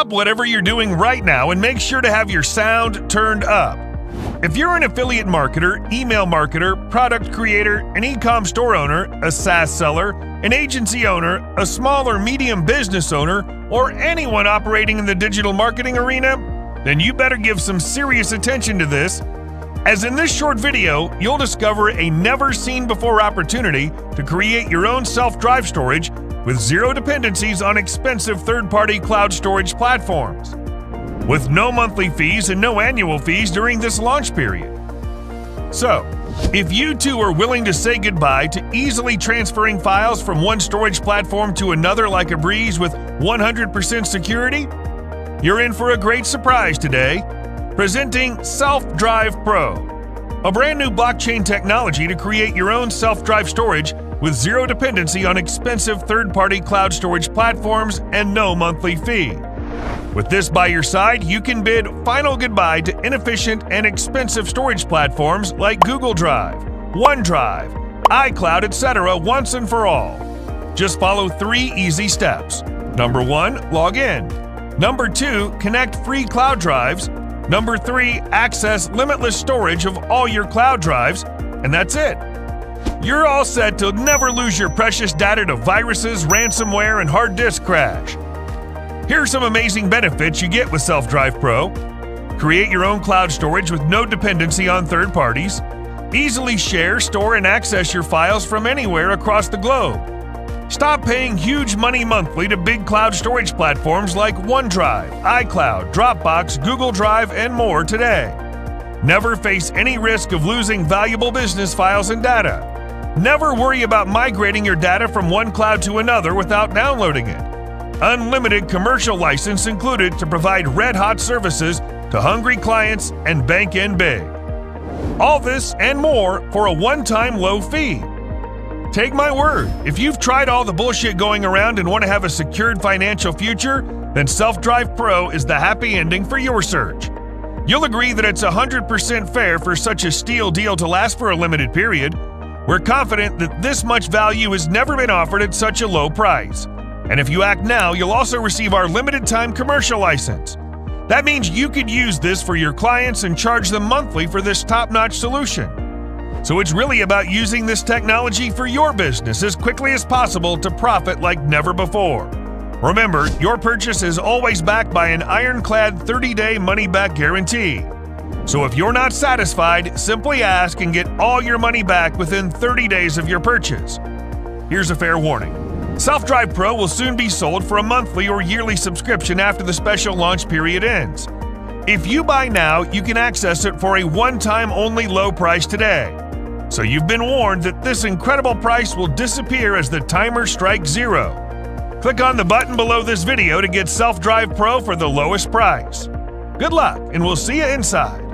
stop whatever you're doing right now and make sure to have your sound turned up. If you're an affiliate marketer, email marketer, product creator, an e-com store owner, a SaaS seller, an agency owner, a small or medium business owner, or anyone operating in the digital marketing arena, then you better give some serious attention to this, as in this short video, you'll discover a never-seen-before opportunity to create your own self-drive storage with zero dependencies on expensive third-party cloud storage platforms, with no monthly fees and no annual fees during this launch period. So, if you too are willing to say goodbye to easily transferring files from one storage platform to another like a breeze with 100% security, you're in for a great surprise today. Presenting SelfDrive Pro, a brand new blockchain technology to create your own self-drive storage with zero dependency on expensive third-party cloud storage platforms and no monthly fee. With this by your side, you can bid final goodbye to inefficient and expensive storage platforms like Google Drive, OneDrive, iCloud, etc. once and for all. Just follow 3 easy steps. Number 1, log in. Number 2, connect free cloud drives. Number 3, access limitless storage of all your cloud drives, and that's it. You're all set to never lose your precious data to viruses, ransomware, and hard disk crash. Here are some amazing benefits you get with SelfDrive Pro. Create your own cloud storage with no dependency on third parties. Easily share, store, and access your files from anywhere across the globe. Stop paying huge money monthly to big cloud storage platforms like OneDrive, iCloud, Dropbox, Google Drive, and more today. Never face any risk of losing valuable business files and data. Never worry about migrating your data from one cloud to another without downloading it. Unlimited commercial license included to provide red-hot services to hungry clients and bank in big. All this and more for a one-time low fee. Take my word, if you've tried all the bullshit going around and want to have a secured financial future, then SelfDrive Pro is the happy ending for your search. You'll agree that it's 100% fair for such a steal deal to last for a limited period. We're confident that this much value has never been offered at such a low price. And if you act now, you'll also receive our limited-time commercial license. That means you could use this for your clients and charge them monthly for this top-notch solution. So it's really about using this technology for your business as quickly as possible to profit like never before. Remember, your purchase is always backed by an ironclad 30-day money-back guarantee. So if you're not satisfied, simply ask and get all your money back within 30 days of your purchase. Here's a fair warning. SelfDrive Pro will soon be sold for a monthly or yearly subscription after the special launch period ends. If you buy now, you can access it for a one-time only low price today. So you've been warned that this incredible price will disappear as the timer strikes 0. Click on the button below this video to get SelfDrive Pro for the lowest price. Good luck, and we'll see you inside.